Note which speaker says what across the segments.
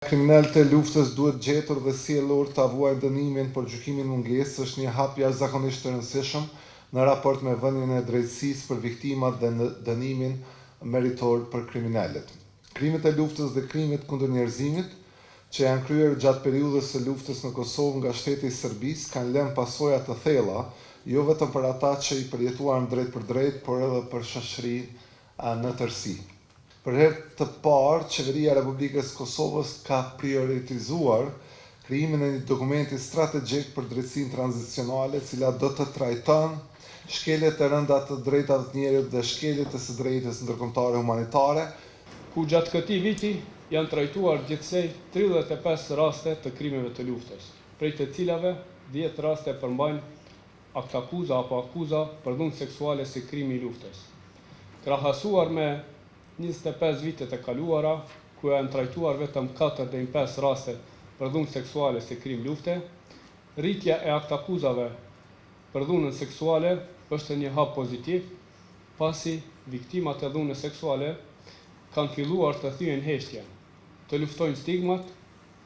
Speaker 1: Kriminalët e luftës duhet gjetur dhe sjellur ta vuajnë dënimin për gjykimin mungesë është një hap jashtëzakonisht të rëndësishëm në raport me vënien e drejtësisë për viktimat dhe në dënimin meritor për kriminalët. Krimet e luftës dhe krimet kundër njerëzimit që janë kryer gjatë periudhës së luftës në Kosovë nga shteti i Serbisë kanë lënë pasoja të thella, jo vetëm për ata që i përjetuan drejt për drejt, por edhe për shoqërinë në tërësi. Për herë të parë, Qeveria e Republikës Kosovës ka prioritizuar krijimin e një dokumenti strategjik për drejtësinë tranzicionale, e cila do të trajton shkeljet e rënda të drejtave të njerëzit dhe shkeljet e së drejtës ndërkombëtare humanitare,
Speaker 2: ku gjatë këtij viti janë trajtuar gjithsej 35 raste të krimeve të luftës, prej të cilave 10 raste përmbajnë aktakuza apo akuza për dhunë seksuale si krimi i luftës. Krahasuar me 25 vitet e kaluara, ku janë trajtuar vetëm 4 deri në 5 raste për dhunë seksuale si krim lufte, rritja e aktakuzave për dhunën seksuale është një hap pozitiv, pasi viktimat e dhunës seksuale kanë filluar të thyen heshtjen, të luftojnë stigmat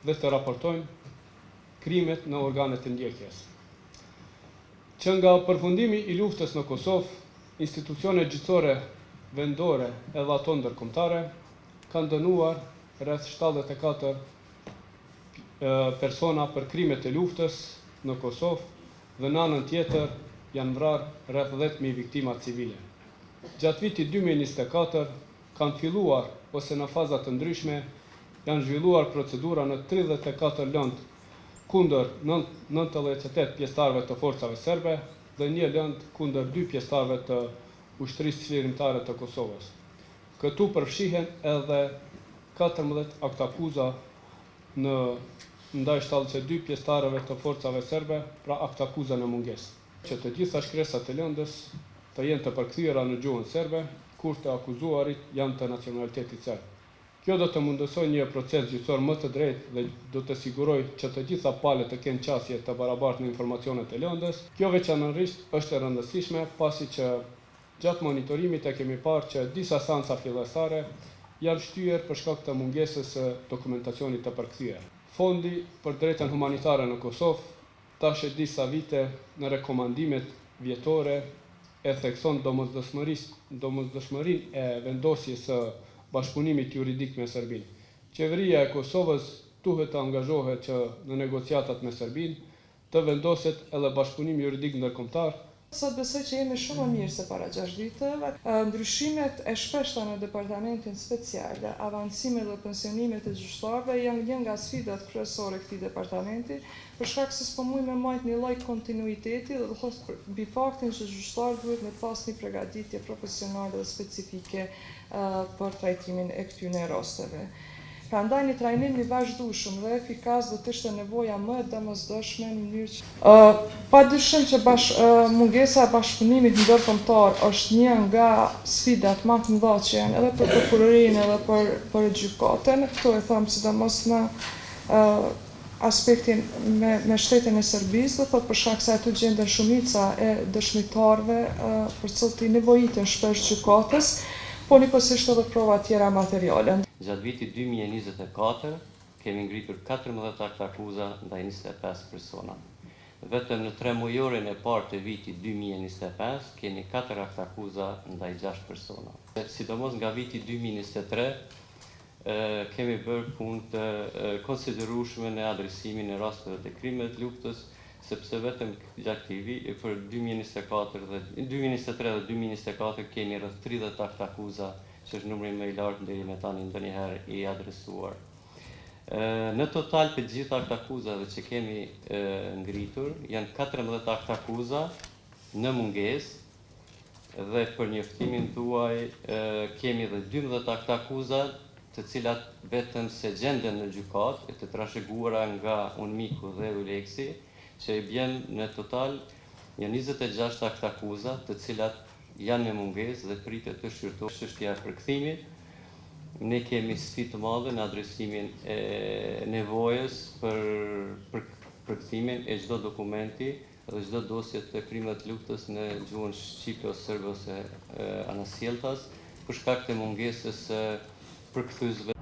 Speaker 2: dhe të raportojnë krimet në organet e ndjekjes. Që nga përfundimi i luftës në Kosovë, institucionet gjyqësore vendore edhe ato ndërkombëtare kanë dënuar rreth 74 persona për krimet e luftës në Kosovë dhe në anën tjetër janë vrarë rreth 10.000 viktima civile. Gjatë vitit 2024 kanë filluar ose në faza të ndryshme janë zhvilluar procedura në 34 lëndë kundër 98 pjesëtarëve të forcave serbe dhe një lëndë kundër 2 pjesëtarëve të ushtrisë çlirimtare të Kosovës. Këtu përfshihen edhe 14 aktakuza ndaj 72 pjesëtarëve të forcave serbe, pra aktakuza në mungesë. Që të gjitha shkresat e lëndës të jenë të përkthyera në gjuhën serbe, kur të akuzuarit janë të nacionalitetit serb. Kjo do të mundësoj një proces gjyqësor më të drejtë dhe do të siguroj që të gjitha palët të kenë qasje të barabartë në informacionet e lëndës. Kjo veçanërisht është e rëndësishme, pasi që gjatë monitorimit e kemi parë që disa sanca fillestare janë shtyher për shkak të mungesës së dokumentacionit të përkthyer. Fondi për drejtën humanitare në Kosovë tash e disa vite në rekomandimet vjetore e thekson domosdoshmërinë e vendosjes së bashkëpunimit juridik me Serbinë. Qeveria e Kosovës duhet të angazhohet që në negociatat me Serbinë të vendoset edhe bashkëpunim juridik ndërkombëtar.
Speaker 3: Sot besoj që jemi shumë më mirë se para 6 viteve. Ndryshimet e shpeshta në departamentin special, avancimet dhe pensionimet e gjyqtarëve janë një nga sfidat kryesore këtij departamenti, për shkak se s'po mujmë me majt një lloj kontinuiteti dhe thotë mbi faktin që gjyqtarët duhet me pas një përgatitje profesionale dhe specifike për trajtimin e këtyre rasteve. Prandaj një trajnim i vazhdueshëm dhe efikas do të ishte nevoja më e domosdoshme në mënyrë që padyshim që mungesa e bashkëpunimit ndërkombëtar është një nga sfidat më të mëdha që janë edhe për prokurorinë edhe për gjykatën. Këto e them sidomos në aspektin me shtetin e Serbisë, do thotë për shkak se aty gjenden shumica e dëshmitarëve për cilët i nevojiten shpesh gjykatës, po njëkohësisht edhe prova tjera materiale.
Speaker 4: Gjatë vitit 2024 kemi ngritur 14 aktakuza ndaj 25 persona. Vetëm në 3 mujorin e parë të vitit 2025 kemi 4 aktakuza ndaj 6 persona. Sidomos nga viti 2023 kemi bërë punë të konsiderueshme në adresimin e rasteve të krimeve të luftës, sepse vetëm gjatë këtij viti për 2023 dhe 2024 kemi rreth 30 aktakuza, që është numri më i lartë deri më tani ndonjëherë i adresuar. Në total për gjitha aktakuzave që kemi ngritur janë 14 aktakuza në mungesë dhe për njoftimin tuaj kemi edhe 12 aktakuza të cilat vetëm se gjenden në gjykatë e të trashëguara nga UNMIK-u dhe ULEX-i, që i bjen në total janë 26 aktakuza të cilat janë në mungesë dhe pritet të shqyrtohet çështja e përkthimit. Ne kemi sfidë të madhe në adresimin e nevojës për përkthimin e çdo dokumenti dhe çdo dosje të krimeve të luftës në gjuhën shqipe ose serbe ose anasjelltas, për shkak të mungesës përkthyesve